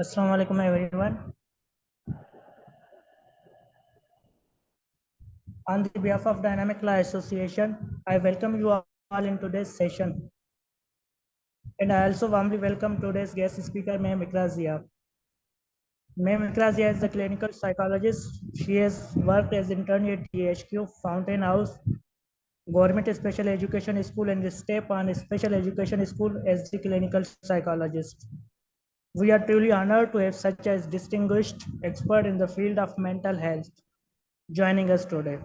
Assalamu alaikum everyone. On the behalf of Dynamic Law Association, I welcome you all in today's session. And I also warmly welcome today's guest speaker, Ma'am Ikra Zia. Ma'am Ikra Zia is a clinical psychologist. She has worked as intern at DHQ, Fountain House, Government Special Education School, and the STEP on Special Education School as the clinical psychologist. We are truly honored to have such a distinguished expert in the field of mental health joining us today.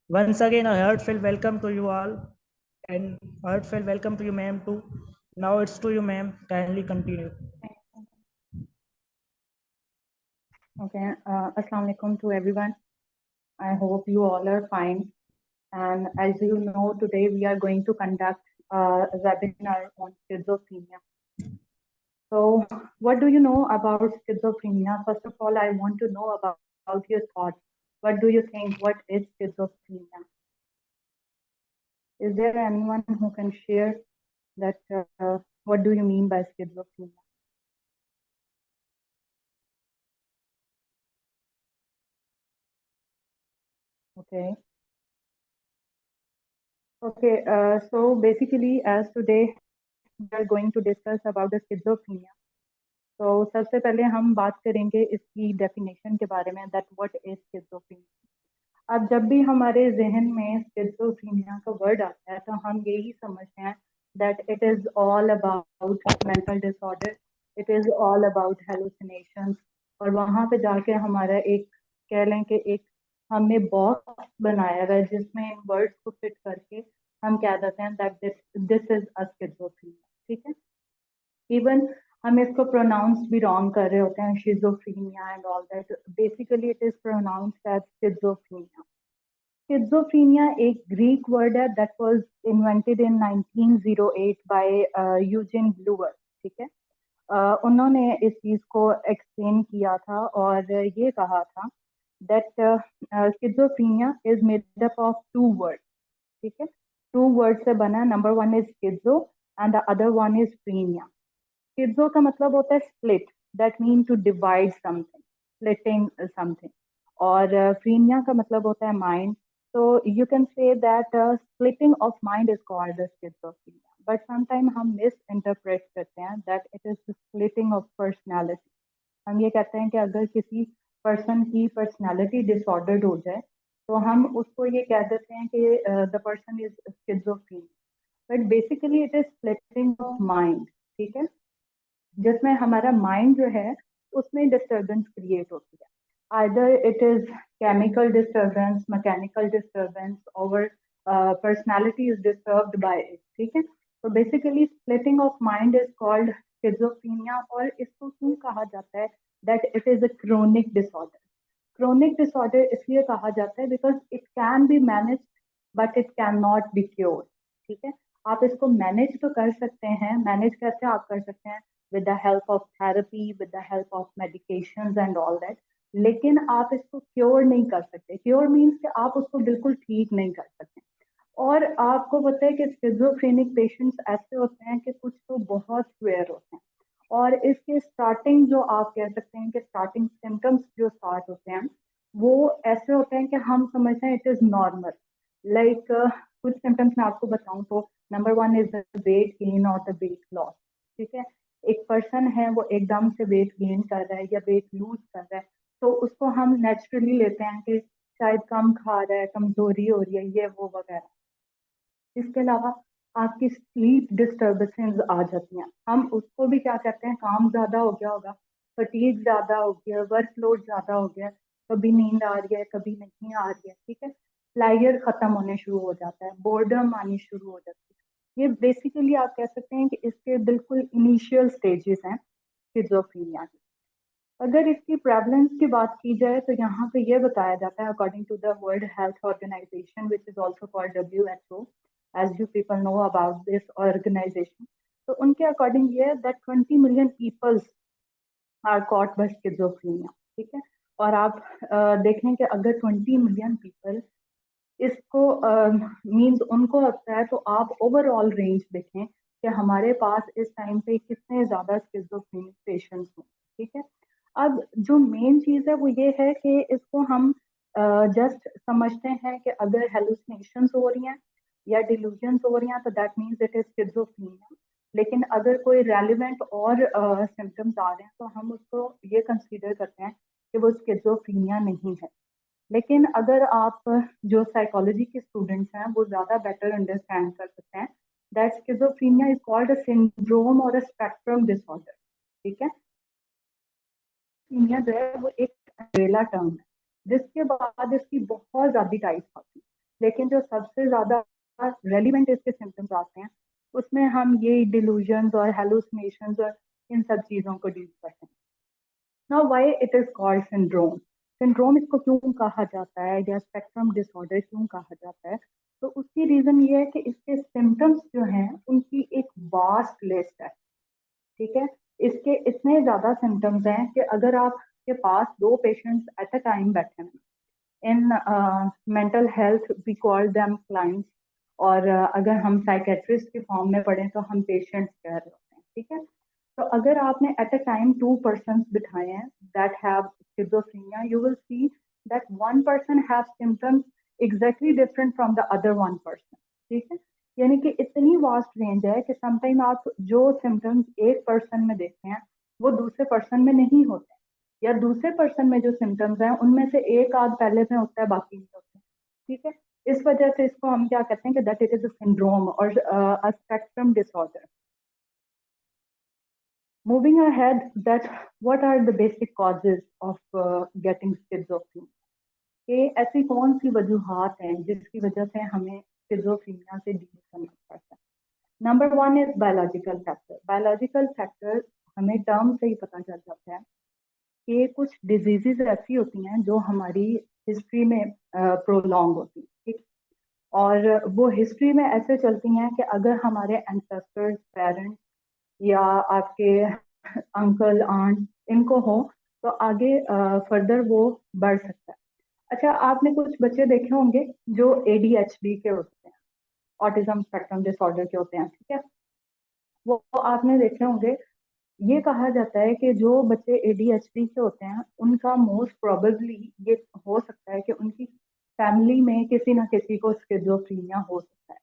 Once again, a heartfelt welcome to you all, and heartfelt welcome to you, ma'am, too. Now it's to you, ma'am. Kindly continue. Okay, Assalamu alaikum to everyone. I hope you all are fine. And as you know, today we are going to conduct a webinar on schizophrenia. So, what do you know about schizophrenia? First of all, I want to know about your thoughts. What do you think? What is schizophrenia? Is there anyone who can share that? What do you mean by schizophrenia? Okay. Okay, so basically, as today we are going to discuss about the schizophrenia. तो सबसे पहले हम बात करेंगे इसकी definition के बारे में, दैट व्हाट इज स्किज़ोफ्रेनिया। अब जब भी हमारे जहन में स्किज़ोफ्रेनिया का वर्ड आता है तो हम यही समझते हैं that it is all about mental disorder, it is all about hallucinations. और वहाँ पे जाके हमारा एक कह लें कि एक हमने बॉक्स बनाया हुआ है जिसमें इन वर्ड्स को फिट करके हम कह देते हैं that this is a schizophrenia. ठीक है, इवन हम इसको प्रोनाउंस भी रॉन्ग कर रहे होते हैं, schizophrenia and all that. Basically it is pronounced as schizophrenia. Schizophrenia एक ग्रीक वर्ड है that was invented in 1908 by Eugen Bleuler. ठीक है, उन्होंने इस चीज को एक्सप्लेन किया था और ये कहा था that schizophrenia is made up of two word. ठीक है, टू वर्ड से बना, number one is schizo and the other one is phrenia. Schizo का मतलब होता है split, that mean to divide something, splitting something. और फ्रीनिया का मतलब होता है माइंड। तो you can say that splitting of mind is called schizophrenia, but sometime हम मिस इंटरप्रेट करते हैं that it is splitting of personality. हम ये कहते हैं कि अगर किसी पर्सन की पर्सनैलिटी डिसऑर्डर्ड हो जाए तो हम उसको ये कह देते हैं कि the person is schizophrenic, but basically it is splitting of mind. ठीक है, जिसमें हमारा माइंड जो है उसमें डिस्टर्बेंस क्रिएट होती है, either it is chemical disturbance, mechanical disturbance, और personality is disturbed by it. ठीक है, तो basically splitting of mind is called schizophrenia. और इसको क्यों कहा जाता है that it is a chronic disorder. Chronic disorder इसलिए कहा जाता है because it can be manage but it can not be cure. ठीक है, आप इसको मैनेज तो कर सकते हैं। मैनेज कैसे आप कर सकते हैं? with the help of therapy, with the help of medications and all that, लेकिन आप इसको क्योर नहीं कर सकते। क्योर मीन्स कि आप उसको बिल्कुल ठीक नहीं कर सकते। और आपको पता है कि स्किज़ोफ्रेनिक पेशेंट्स ऐसे होते हैं कि कुछ तो बहुत सिवियर होते हैं, और इसके स्टार्टिंग जो आप कह सकते हैं कि स्टार्टिंग सिम्टम्स जो स्टार्ट होते हैं वो ऐसे होते हैं कि हम समझते हैं इट इज नॉर्मल। लाइक कुछ सिम्टम्स मैं आपको बताऊं तो number one is the weight gain और द वेट लॉस। ठीक है, एक पर्सन है वो एकदम से वेट गेन कर रहा है या वेट लूज कर रहा है तो उसको हम नेचुरली लेते हैं कि शायद कम खा रहा है, कमजोरी हो रही है, ये वो वगैरह। इसके अलावा आपकी स्लीप डिस्टर्बेंसेस आ जाती हैं, हम उसको भी क्या कहते हैं, काम ज्यादा हो गया होगा, फटीग ज्यादा हो गया, वर्कलोड ज्यादा हो गया, कभी नींद आ रही है कभी नहीं आ रही है। ठीक है, प्लायर खत्म होने शुरू हो जाता है, बोर्डम आनी शुरू हो जाती है। ये बेसिकली आप कह सकते हैं कि इसके बिल्कुल इनिशियल स्टेजेस हैं स्किज़ोफ्रेनिया के। अगर इसकी प्रेवलेंस की बात की जाए तो यहाँ पे ये बताया जाता है according to the World Health Organization which is also called WHO, as you people know about this organization. तो उनके अकॉर्डिंग ये that 20 million peoples are caught by schizophrenia. ठीक है, और आप देखें कि अगर 20 मिलियन पीपल इसको मींस उनको लगता है तो आप ओवरऑल रेंज देखें कि हमारे पास इस टाइम पे कितने ज़्यादा स्किज़ोफ्रेनिक पेशेंट्स हों, ठीक है। अब जो मेन चीज़ है वो ये है कि इसको हम जस्ट समझते हैं कि अगर हेलुसिनेशंस हो रही हैं या डिल्यूजन्स हो रही हैं तो that means it is schizophrenia. लेकिन अगर कोई रेलिवेंट और सिम्टम्स आ रहे हैं तो हम उसको ये कंसीडर करते हैं कि वो स्किज़ोफ्रेनिया नहीं है। लेकिन अगर आप जो साइकोलॉजी के स्टूडेंट्स हैं वो ज़्यादा बेटर अंडरस्टैंड कर सकते हैं that schizophrenia is called a syndrome और अ स्पेक्ट्रम डिसऑर्डर, ठीक है। स्किज़ोफ्रेनिया जो है वो एक अम्ब्रेला टर्म है जिसके बाद इसकी बहुत ज़्यादा टाइप्स आती हैं, लेकिन जो सबसे ज़्यादा रेलिवेंट इसके सिम्टम्स आते हैं उसमें हम ये डिल्यूजन्स और हेलुसिनेशंस और इन सब चीज़ों को डील करते हैं। Now why it is called syndrome, syndrome इसको क्यों कहा जाता है या स्पेक्ट्रम डिसऑर्डर क्यों कहा जाता है, तो उसकी रीजन ये है कि इसके सिम्टम्स जो हैं उनकी एक वास्ट लिस्ट है, ठीक है। इसके इतने ज्यादा सिम्टम्स हैं कि अगर आपके पास दो पेशेंट्स एट अ टाइम बैठे हैं in mental health we call them clients, और अगर हम साइकेट्रिस्ट के फॉर्म में पढ़ें तो हम पेशेंट्स कह रहे होते हैं, ठीक है। तो अगर आपने at a time two person बिठाए हैं that have schizophrenia, you will see that one person have symptoms exactly different from the other one person, ठीक है। यानी कि इतनी वास्ट रेंज है कि समटाइम आप जो सिम्टम्स एक पर्सन में देखते हैं वो दूसरे पर्सन में नहीं होते, या दूसरे पर्सन में जो सिम्टम्स हैं उनमें से एक आध पहले में होता है बाकी नहीं होते, ठीक है। इस वजह से इसको हम क्या कहते हैं कि that it is a syndrome और a spectrum disorder. Moving ahead, that what are the basic causes of getting schizophrenia? कि ऐसी कौन सी वजूहात हैं जिसकी वजह से हमें स्किज़ोफ्रेनिया से डील करना पड़ता है। Number one is biological factor. Biological factor हमें टर्म से ही पता चल जाता है कि कुछ डिजीजेज ऐसी होती हैं जो हमारी हिस्ट्री में प्रोलॉन्ग होती हैं, ठीक। और वो हिस्ट्री में ऐसे चलती हैं कि अगर हमारे एंसेस्टर्स, पेरेंट्स या आपके अंकल आंट इनको हो तो आगे फर्दर वो बढ़ सकता है। अच्छा, आपने कुछ बच्चे देखे होंगे जो ADHD के होते हैं, ऑटिज्म स्पेक्ट्रम डिसऑर्डर के होते हैं, ठीक है। वो आपने देखे होंगे। ये कहा जाता है कि जो बच्चे ADHD के होते हैं उनका मोस्ट प्रोबेबली ये हो सकता है कि उनकी फैमिली में किसी ना किसी को स्किज़ोफ्रेनिया हो सकता है,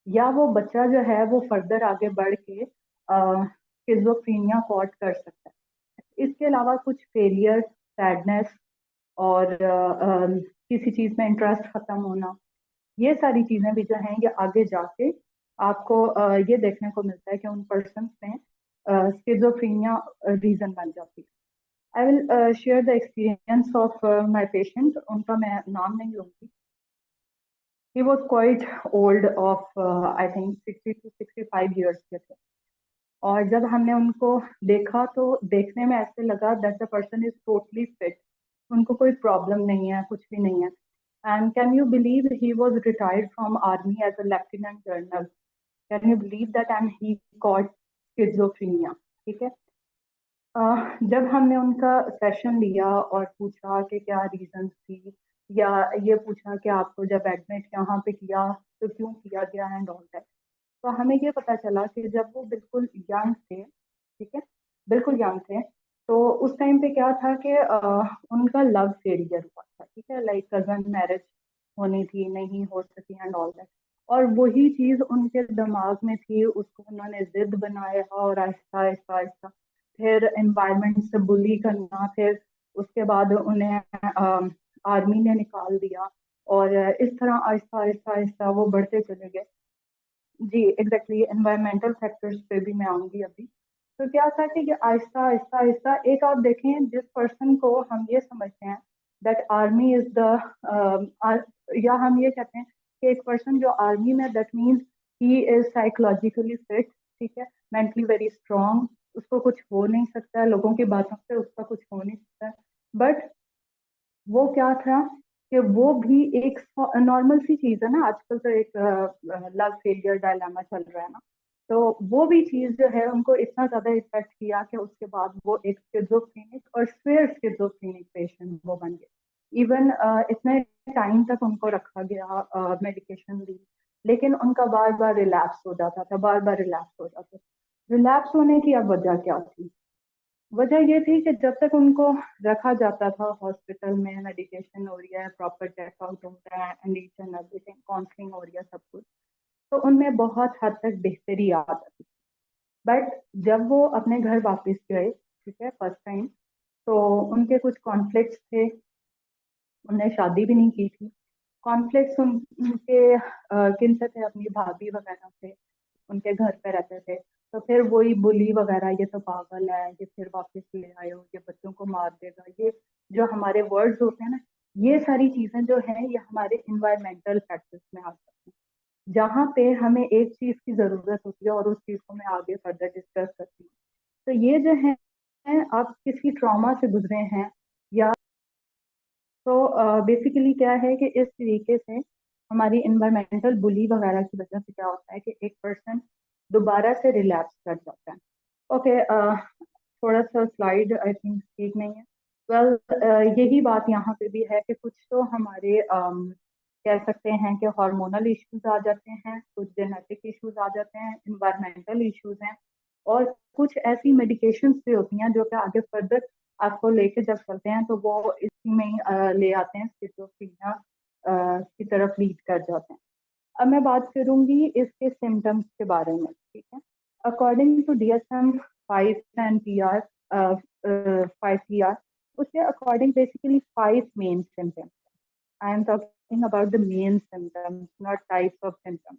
या वो बच्चा जो है वो फर्दर आगे बढ़ के स्किज़ोफ्रेनिया कॉज कर सकता है। इसके अलावा कुछ फेलियर, सैडनेस और किसी चीज में इंटरेस्ट खत्म होना, ये सारी चीजें भी जो हैं ये आगे जाके आपको ये देखने को मिलता है कि उन पर्सन में स्किज़ोफ्रेनिया रीजन बन जाती है। I will share the experience of my patient, उनका मैं नाम नहीं लूंगी। He was quite old of I think 60 to 65 years के थे, और जब हमने उनको देखा तो देखने में ऐसे लगा that the person is totally fit, उनको कोई प्रॉब्लम नहीं है, कुछ भी नहीं है। And can you believe he was retired from army as a lieutenant general, can you believe that, and he got schizophrenia, ठीक है। जब हमने उनका सेशन लिया और पूछा कि क्या रीजन थी, या ये पूछा कि आपको जब एडमिट यहाँ पे किया तो क्यों किया गया एंड ऑल दैट, तो हमें ये पता चला कि जब वो बिल्कुल यंग थे, ठीक है, बिल्कुल यंग थे, तो उस टाइम पे क्या था कि उनका लव फेलियर हुआ था, ठीक है, लाइक कजन मैरिज होनी थी, नहीं हो सकी एंड ऑल दैट। और वही चीज उनके दिमाग में थी, उसको उन्होंने जिद बनाया और आहिस्ता आहिस्ता आहिस्ता फिर एनवायरनमेंट से बुली करना, फिर उसके बाद उन्हें आर्मी ने निकाल दिया, और इस तरह आहिस्ता आहिस्ता आहिस्ता वो बढ़ते चले गए। जी एग्जैक्टली, एनवायरमेंटल फैक्टर्स पे भी मैं आऊंगी अभी। तो क्या था कि ये आहिस्ता आहिस्ता आहिस्ता, एक आप देखें जिस पर्सन को हम ये समझते हैं दैट आर्मी इज द, या हम ये कहते हैं कि एक पर्सन जो आर्मी में, that means he is psychologically fit, ठीक है, मेंटली वेरी स्ट्रांग, उसको कुछ हो नहीं सकता, लोगों की बातों से उसका कुछ हो नहीं सकता। बट वो क्या था कि वो भी एक नॉर्मल सी चीज है ना, आजकल तो एक लव फेलियर डायलामा चल रहा है ना, तो वो भी चीज जो है उनको इतना ज्यादा इफेक्ट किया कि उसके बाद वो एक स्किज़ोफ्रेनिक और फिर स्किज़ोफ्रेनिक पेशेंट वो बन गए। इवन इतने टाइम तक उनको रखा गया, मेडिकेशन दी, लेकिन उनका बार बार रिलैप्स हो जाता था, बार बार रिलैप्स हो जाता था। रिलैप्स होने की अब वजह क्या थी? वजह ये थी कि जब तक उनको रखा जाता था हॉस्पिटल में, मेडिकेशन हो रही है, प्रॉपर चेकआउट होता है, and each and everything, counselling हो रही है, सब कुछ, तो उनमें बहुत हद तक बेहतरी आ जाती थी। बट जब वो अपने घर वापस गए, ठीक है, फर्स्ट टाइम, तो उनके कुछ कॉन्फ्लिक्ट्स थे, उन्हें शादी भी नहीं की थी। कॉन्फ्लिक्ट्स उनके किन से थे? अपनी भाभी वगैरह से, उनके घर पे रहते थे। तो फिर वही बुली वगैरह, ये तो पागल है, ये फिर वापस ले आए हो, ये बच्चों को मार देगा, ये जो हमारे वर्ड्स होते हैं ना, ये सारी चीजें जो है ये हमारे इन्वायरमेंटल फैक्टर्स में आ सकती हैं, जहाँ पे हमें एक चीज की जरूरत होती है और उस चीज को मैं आगे फर्दर डिस्कस करती हूँ। तो ये जो है, आप किसी ट्रॉमा से गुजरे हैं, या तो बेसिकली क्या है कि इस तरीके से हमारी इन्वायरमेंटल बुली वगैरह की वजह से क्या होता है कि एक पर्सन दोबारा से रिलैप्स कर जाता है। ओके, थोड़ा सा स्लाइड आई थिंक ठीक नहीं है। वेल, यही बात यहाँ पे भी है कि कुछ तो हमारे कह सकते हैं कि हार्मोनल इश्यूज आ जाते हैं, कुछ जेनेटिक इश्यूज आ जाते हैं, इन्वायरमेंटल इश्यूज हैं, और कुछ ऐसी मेडिकेशंस भी होती हैं जो कि आगे फर्दर आपको लेके जब चलते हैं तो वो इसी में ही ले आते हैं, स्किज़ोफ्रेनिया की तरफ लीड कर जाते हैं। अब मैं बात करूंगी इसके सिम्टम्स के बारे में, ठीक है। According to DSM 5 and PR 5 PR, उसके according basically 5 main symptoms. I am talking about the main symptoms, not types of symptoms.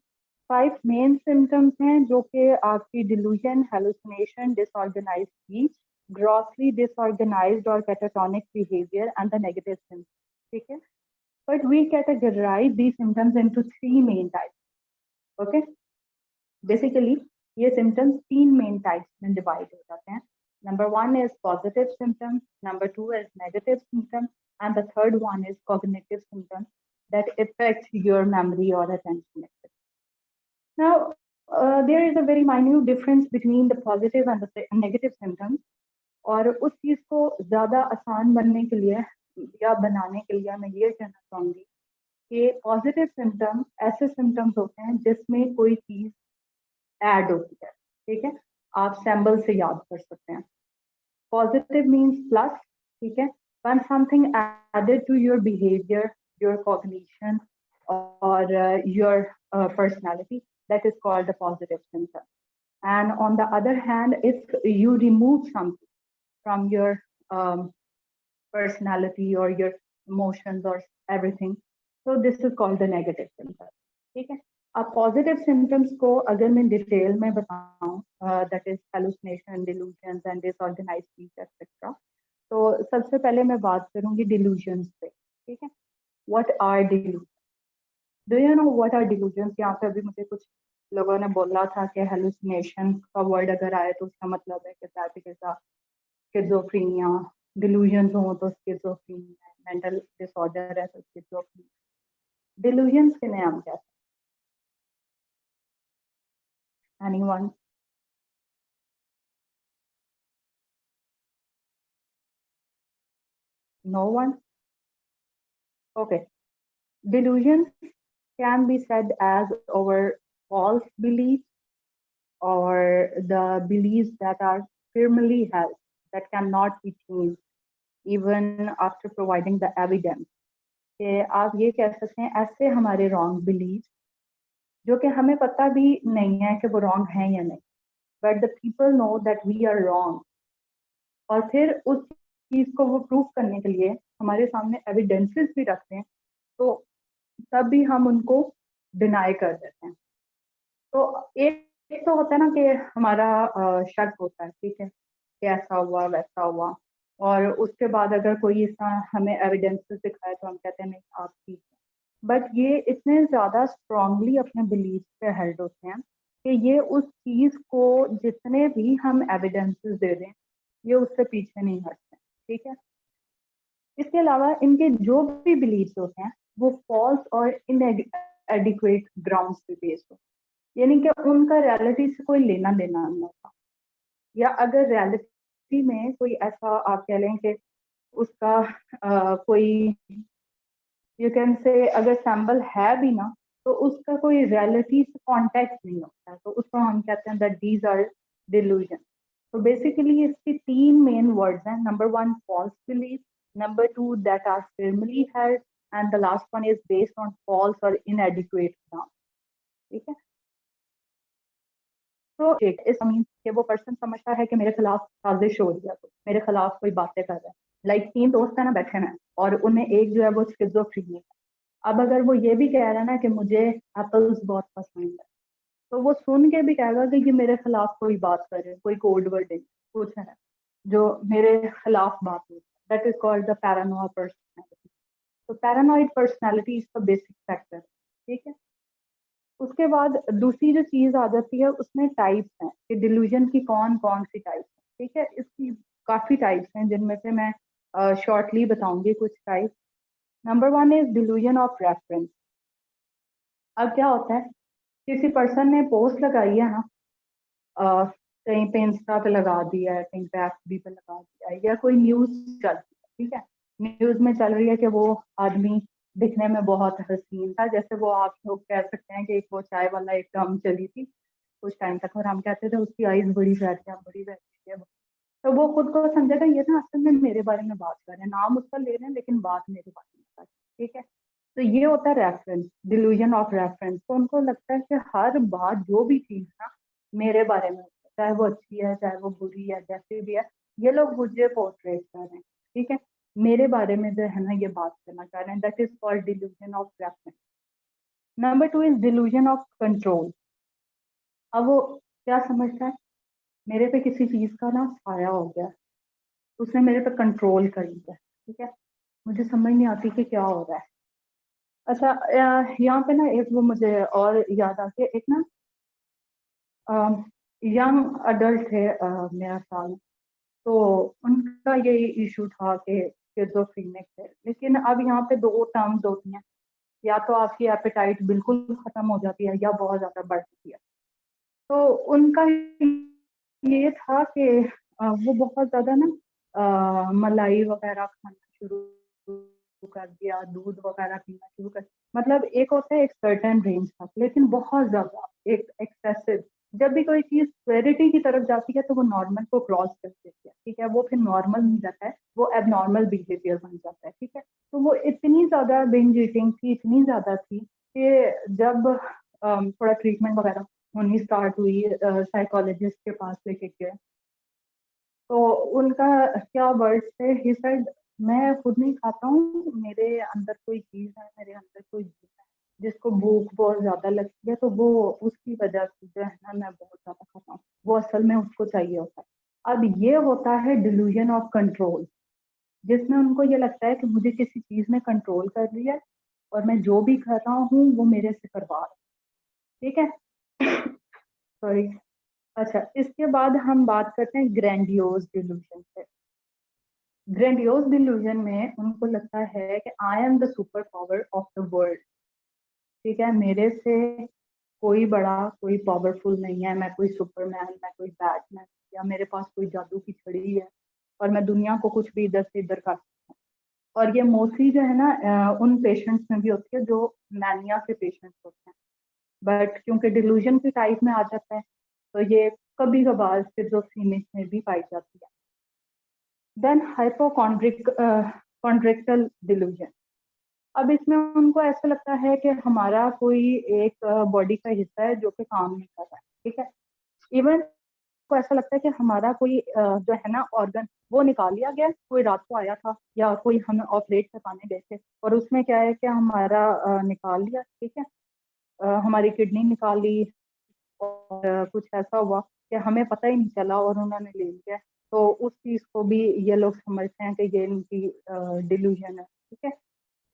5 main symptoms हैं जो कि आपकी delusion, hallucination, disorganized speech, grossly disorganized or catatonic behavior, and the negative symptoms. ठीक है, but we categorize these symptoms into 3 main types. Okay, basically ये symptoms 3 main types में divide हो जाते हैं. Number 1 is positive symptoms, number 2 is negative symptoms, and the third one is cognitive symptoms that affect your memory or attention. Now, there is a very minute difference between the positive and the negative symptoms. और उस चीज को ज्यादा आसान बनने के लिए या बनाने के लिए मैं ये कहना चाहूंगी कि पॉजिटिव सिम्टम ऐसे सिम्टम्स होते हैं जिसमें कोई चीज ऐड होती है, ठीक है। आप सैम्बल से याद कर सकते हैं। पॉजिटिव मीन्स प्लस, ठीक है। when something added to your behavior, your cognition, or your personality, that is called a positive symptom. And on the other hand, if you remove something from your personality or your emotions or everything, so this is called the negative symptom, ठीक है। अब positive symptoms को अगर मैं detail में बताऊं, that is hallucination, delusions and disorganised speech etcetera, तो सबसे पहले मैं बात करूंगी डिल्यूजन्स पे, ठीक है। What are delusion? Do you know what are delusions? यहाँ पे अभी मुझे कुछ लोगों ने बोला था कि हेलुसिनेशन का वर्ड अगर आए तो उसका मतलब है कि दैट इज स्किज़ोफ्रेनिया, डिल्यूजन्स हो तो स्किज़ोफ्रेनिया, मेंटल डिसऑर्डर है तो स्किज़ोफ्रेनिया। डिल्यूजन्स किन्हें हम कहते हैं? Anyone? No one? Okay, delusions can be said as our false beliefs or the beliefs that are firmly held, that cannot be changed even after providing the evidence. कि आप ये कह सकते हैं ऐसे हमारे रॉन्ग बिलीफ जो कि हमें पता भी नहीं है कि वो रॉन्ग है या नहीं, but the people know that we are wrong, और फिर उस चीज को वो प्रूव करने के लिए हमारे सामने एविडेंसेस भी रखते हैं, तो तब भी हम उनको डिनाई कर देते हैं। तो एक तो होता है ना कि हमारा शक होता है, ठीक है, कि ऐसा हुआ वैसा हुआ, और उसके बाद अगर कोई ऐसा हमें एविडेंसेस दिखाए तो हम कहते हैं नहीं आप ठीक है। बट ये इतने ज्यादा स्ट्रांगली अपने बिलीफ पे हेल्ड होते हैं कि ये उस चीज को जितने भी हम एविडेंसेस दे दें ये उससे पीछे नहीं हटते, ठीक है। इसके अलावा इनके जो भी बिलीव्स होते हैं वो फॉल्स और इनएडिक्वेट ग्राउंड्स पे बेस्ड हो, यानी कि उनका रियलिटी से कोई लेना देना नहीं होता, या अगर रियलिटी में कोई ऐसा आप कह लें कि उसका कोई यू कैन से अगर सैम्बल है भी ना, तो उसका कोई रियलिटी से कॉन्टेक्ट नहीं होता है, तो उसको हम कहते हैं दैट दीज आर डिल्यूजन। तो बेसिकली इसके 3 मेन वर्ड्स हैं। Number 1 false belief, number 2 that are firmly held, and the last one is based on false और इनएडिक्वेट ग्राउंड। ठीक है, तो इस मीन कि वो पर्सन समझता है कि मेरे खिलाफ साजिश हो रही है, तो मेरे खिलाफ कोई बातें कर रहा है। लाइक 3 दोस्त है ना बैठे हैं, और उनमें एक जो है वो स्किज़ोफ्रेनिक है। अब अगर वो ये भी कह रहा है ना कि मुझे एप्पल्स बहुत पसंद है, तो वो सुन के भी कहेगा कि ये मेरे खिलाफ कोई बात करे, कोई कोड वर्डिंग कुछ है जो मेरे खिलाफ बात हो। That is called the paranoid personality. तो पैरानोइड पर्सनैलिटी इसका बेसिक फैक्टर है। ठीक है, उसके बाद दूसरी जो चीज आ जाती है उसमें टाइप्स हैं कि डिल्यूजन की कौन कौन सी टाइप्स है। ठीक है, इसकी काफी टाइप्स हैं जिनमें से मैं शॉर्टली बताऊंगी कुछ types. Number 1 is delusion of reference. अब क्या होता है, किसी पर्सन ने पोस्ट लगाई है ना, कहीं पे इंस्टा पे लगा दिया है, कहीं पे एफबी पे लगा दिया है, या कोई न्यूज चल रही है। ठीक है, न्यूज में चल रही है कि वो आदमी दिखने में बहुत हसीन था, जैसे वो आप लोग कह सकते हैं कि एक वो चाय वाला एक टर्म चली थी कुछ टाइम तक, और हम कहते थे उसकी आईज बड़ी प्यारी है, बड़ी प्यारी है। तो वो खुद को समझेगा ये ना असल में मेरे बारे में बात कर रहे हैं, नाम उसका ले रहे हैं लेकिन बात मेरे बारे में कर रहे हैं। ठीक है, तो ये होता है रेफरेंस, डिल्यूजन ऑफ रेफरेंस। तो उनको लगता है कि हर बात जो भी चीज ना मेरे बारे में, चाहे वो अच्छी है चाहे वो बुरी है, जैसे भी है, ये लोग मुझे पोर्ट्रेट कर रहे हैं। ठीक है, मेरे बारे में जो है ना ये बात करना चाह रहे हैं। That is called delusion of reference. Number 2 is delusion of control. अब वो क्या समझता है, मेरे पे किसी चीज का ना साया हो गया, उसने मेरे पे कंट्रोल कर लिया। ठीक है, मुझे समझ नहीं आती कि क्या हो रहा है। अच्छा, यहाँ पे ना एक वो मुझे और याद आ गया, एक ना यंग अडल्ट थे मेरा ख्याल, तो उनका यही इशू था कि स्किज़ोफ्रेनिक थे। लेकिन अब यहाँ पे 2 टर्म्स होती हैं, या तो आपकी एपेटाइट बिल्कुल खत्म हो जाती है या बहुत ज्यादा बढ़ जाती है। तो उनका ये था कि वो बहुत ज्यादा ना मलाई वगैरह खाना शुरू कर दिया, दूध वगैरह पीना शुरू कर, मतलब एक होता है एक सर्टेन रेंज तक, लेकिन बहुत ज्यादा एक एक्सेसिव। जब भी कोई चीज क्वेरिटी की तरफ जाती है तो वो नॉर्मल को क्रॉस कर देती है। ठीक है, वो फिर नॉर्मल नहीं रहता है, वो एबनॉर्मल बिहेवियर बन जाता है। ठीक है, तो वो इतनी ज्यादा बिंज ईटिंग थी, इतनी ज्यादा थी कि जब थोड़ा ट्रीटमेंट वगैरह होनी स्टार्ट हुई, साइकोलॉजिस्ट के पास लेके गए, तो उनका क्या वर्ड थे, ही सेड मैं खुद नहीं खाता हूँ, मेरे अंदर कोई चीज है, मेरे अंदर कोई जीव है जिसको भूख बहुत ज्यादा लगती है, तो वो उसकी वजह से जो है ना मैं बहुत ज्यादा खाता हूँ, वो असल में उसको चाहिए होता है। अब ये होता है डिल्यूजन ऑफ कंट्रोल, जिसमें उनको ये लगता है कि मुझे किसी चीज ने कंट्रोल कर लिया है और मैं जो भी कर रहा हूँ वो मेरे से करवा रहा है। ठीक है, सॉरी। अच्छा, इसके बाद हम बात करते हैं ग्रैंडियोज डिल्यूजन से। ग्रैंडियोज डिल्यूजन में उनको लगता है कि I am the super power of the world. ठीक है, मेरे से कोई बड़ा, कोई पावरफुल नहीं है, मैं कोई सुपरमैन, मैं कोई बैटमैन, या मेरे पास कोई जादू की छड़ी है और मैं दुनिया को कुछ भी इधर से इधर कर सकता हूँ। और ये मोस्टली जो है ना उन पेशेंट्स में भी होती है जो मैनिया के पेशेंट्स होते हैं, बट क्योंकि डिल्यूजन के टाइप में आ जाता है तो ये कभी कभार स्किज़ोफ्रेनिक में भी पाई जाती है। Then hypochondriacal delusion. अब इसमें उनको ऐसा लगता है कि हमारा कोई एक बॉडी का हिस्सा है जो कि काम नहीं कर रहा है। ठीक है, इवन को ऐसा लगता है कि हमारा कोई जो है ना ऑर्गन वो निकाल लिया गया, कोई रात को आया था या कोई हमें ऑपरेट करवाने गए थे और उसमें क्या है कि हमारा निकाल लिया। ठीक है, हमारी किडनी निकाल ली और कुछ ऐसा हुआ कि हमें पता ही नहीं चला और उन्होंने ले लिया। तो उस चीज को भी ये लोग समझते हैं कि ये इनकी डिल्यूजन है। ठीक है,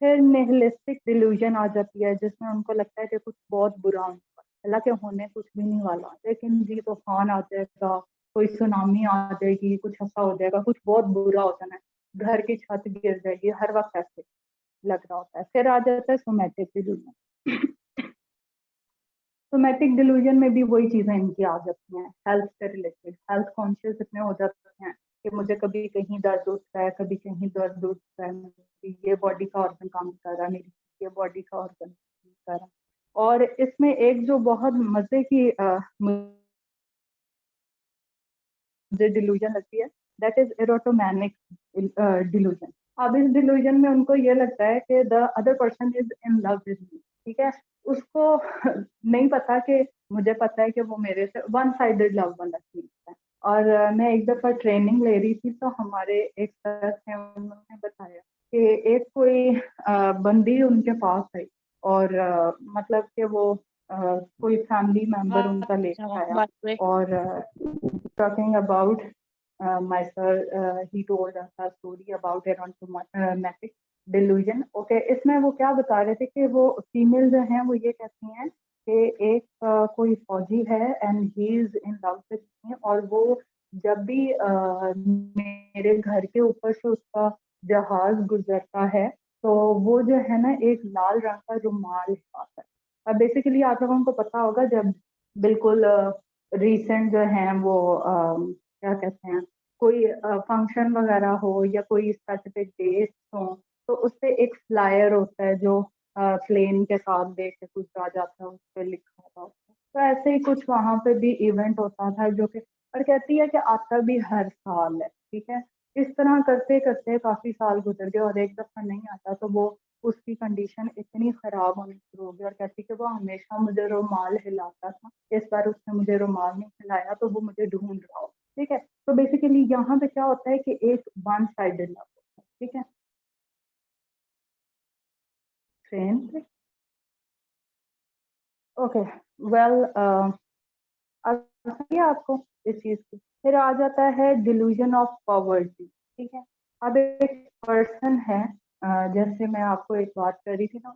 फिर निहिलिस्टिक डिल्यूजन आ जाती है जिसमें उनको लगता है कि कुछ बहुत बुरा होने वाला, हालांकि होने कुछ भी नहीं वाला, लेकिन जी तूफान आ जाएगा, कोई सुनामी आ जाएगी, कुछ ऐसा हो जाएगा, कुछ बहुत बुरा हो जाना है, घर की छत गिर जाएगी, हर वक्त ऐसे लग रहा होता है। फिर आ जाता है सोमैटिक डिल्यूजन। सोमैटिक डिल्यूजन में भी वही चीजें इनकी आ जाती हैं, हेल्थ से रिलेटेड, हेल्थ कॉन्शियस इतने हो जाते हैं कि मुझे कभी कहीं दर्द उठता है, कभी कहीं दर्द उठता है, मेरी ये बॉडी का ऑर्गन काम कर रहा है, मेरी ये बॉडी का ऑर्गन कर रहा है, और इसमें एक जो बहुत मजे की मुझे डिल्यूजन लगती है, दैट इज एरोटोमैनिक डिल्यूजन। अब इस डिल्यूजन में उनको ये लगता है कि the other person is in love with me, ठीक है। उसको नहीं पता कि मुझे पता है कि वो मेरे से वन साइडेड लव वाला चीज है। और मैं एक दफा ट्रेनिंग ले रही थी, तो हमारे एक सर थे, उन्होंने बताया कि एक कोई बंदी उनके पास आई, और मतलब कि वो कोई फैमिली मेंबर उनका लेकर आया, और talking about my sir, he told us a story about erotomanic delusion. Okay, इसमें वो क्या बता रहे थे कि वो फीमेल जो हैं वो ये कहती हैं कि एक कोई फौजी है and he is in love with me, और वो जब भी मेरे घर के ऊपर से उसका जहाज गुजरता है, तो वो जो है ना एक लाल रंग का रुमाल आता है। अब बेसिकली आप लोगों को पता होगा, जब बिल्कुल रिसेंट जो है वो क्या कहते हैं, कोई फंक्शन वगैरह हो या कोई स्पेसिफिक डेट हो, तो उससे एक फ्लायर होता है जो प्लेन के साथ देख के कुछ आ जाता है, उस पर लिखा होता है। तो ऐसे ही कुछ वहां पे भी इवेंट होता था, जो कि और कहती है कि आता भी हर साल है, ठीक है। इस तरह करते करते काफी साल गुजर गए, और एक दफा नहीं आता तो वो उसकी कंडीशन इतनी खराब होनी शुरू हो गई, और कहती कि वो हमेशा मुझे रुमाल हिलाता था, इस बार उसने मुझे रुमाल नहीं हिलाया, तो वो मुझे ढूंढ रहा हो, ठीक है। तो बेसिकली यहाँ पे क्या होता है कि एक वन साइडेड लव होता है, ठीक है। फ्रेंड, ओके, वेल, अब समझिए आपको इस चीज की। फिर आ जाता है डिल्यूजन ऑफ पॉवर्टी, ठीक है। अब एक पर्सन है, जैसे मैं आपको एक बात कर रही थी ना,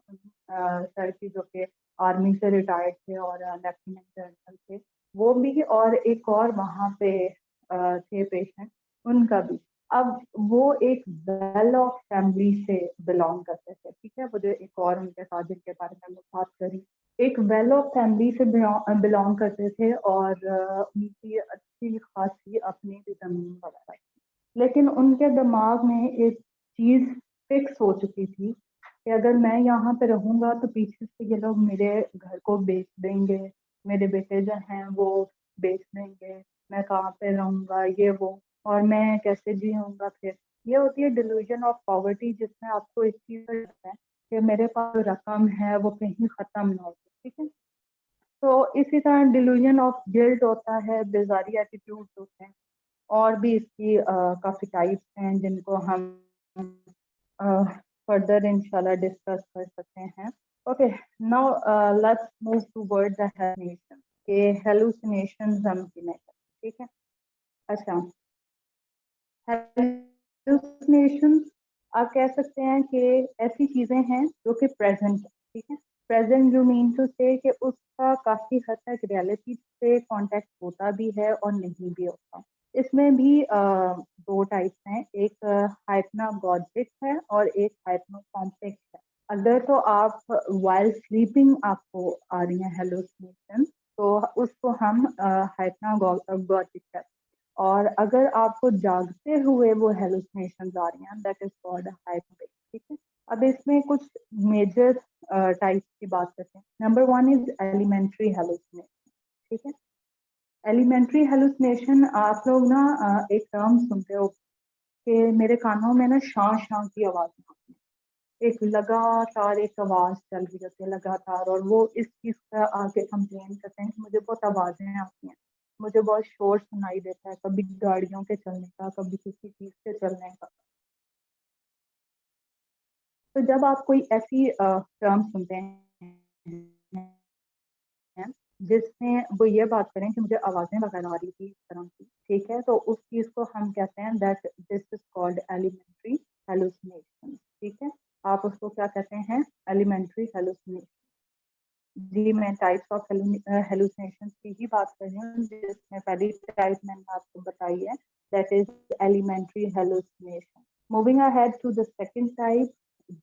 सर की, जो कि आर्मी से रिटायर्ड थे और लेफ्टिनेंट जनरल थे, वो भी, और एक और वहाँ पे थे पेशेंट, उनका भी। अब वो एक वेल ऑफ फैमिली से बिलोंग करते थे, ठीक है। वो जो एक और उनके साथ जिनके बारे में मैं बात करी, एक वेल ऑफ फैमिली से बिलोंग करते थे, और उनकी अच्छी खासी अपनी भी जमीन वगैरह थी। लेकिन उनके दिमाग में एक चीज फिक्स हो चुकी थी कि अगर मैं यहाँ पे रहूंगा तो पीछे से ये लोग मेरे घर को बेच देंगे, मेरे बेटे जो हैं वो बेच देंगे, मैं कहाँ पे रहूंगा, ये वो, और मैं कैसे जीऊंगा फिर। ये होती है डिल्यूजन ऑफ पॉवर्टी, जिसमें आपको इस चीज का डर है कि मेरे पास जो रकम है वो कहीं खत्म ना हो, ठीक है। तो इसी तरह डिल्यूजन ऑफ गिल्ट होता है, बेजारी एटीट्यूड होते हैं, और भी इसकी काफी टाइप्स हैं जिनको हम फर्दर इंशाल्लाह डिस्कस कर सकते हैं। Okay, now let's move toward the hallucination, के हेलुसिनेशंस हम किन्हें कहते हैं, ठीक है। अच्छा, हेलुसिनेशंस आप कह सकते हैं कि ऐसी चीजें हैं जो कि प्रेजेंट है, ठीक है। प्रेजेंट जो मीन टू से कि उसका काफी हद तक रियलिटी से कांटेक्ट होता भी है और नहीं भी होता। इसमें भी दो टाइप्स हैं, एक हाइप्नागोजिक है और एक हाइप्नोकॉम्प्लेक्स है। अगर तो आप वाइल स्लीपिंग आपको आ रही है हेलुसिनेशन, तो उसको हम हाइप्नागोजिक कहते हैं। और अगर आपको जागते हुए वो हेलुसिनेशंस आ रही हैं, दैट इज कॉल्ड हाइपनोटिक, ठीक है। अब इसमें कुछ मेजर टाइप्स की बात करते हैं। Number one is elementary hallucination, ठीक है। एलिमेंट्री हेलुसिनेशन आप लोग ना एक टर्म सुनते हो कि मेरे कानों में ना शां शां की आवाज आती है, एक लगातार एक आवाज चल रही होती है लगातार, और वो इस चीज का आके कंप्लेन करते हैं कि मुझे बहुत आवाजें आती हैं, मुझे बहुत शोर सुनाई देता है, कभी गाड़ियों के चलने का, कभी किसी चीज के चलने का। तो जब आप कोई ऐसी टर्म सुनते हैं जिसमें वो ये बात करें कि मुझे आवाजें वगैरह आ रही थी इस तरह की, ठीक है, तो उस चीज को हम कहते हैं that this is called elementary hallucination, ठीक है। आप उसको क्या कहते हैं, एलिमेंट्री हेलुसिनेशन। जी, मैं टाइप्स ऑफ हेलुसिनेशन की ही बात कर रही हूँ, जिसमें पहली टाइप मैंने आपको बताई है, that is elementary hallucination. Moving ahead to the second type,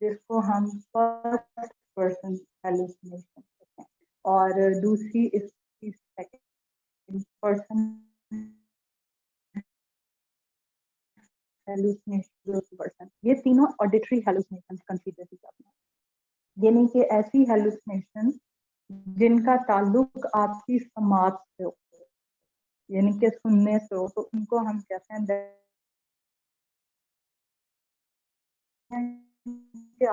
जिसको हम फर्स्ट पर्सन हेलुसिनेशन कहते हैं, और दूसरी इसकी सेकंड पर्सन हेलुसिनेशन पर्सन। ये तीनों ऑडिटरी हेलुसिनेशन कंसीडर की जाती हैं, यानी कि ऐसी हेलुसिनेशन जिनका ताल्लुक आपकी समात से हो, यानी कि सुनने से हो, तो उनको हम कहते हैं कि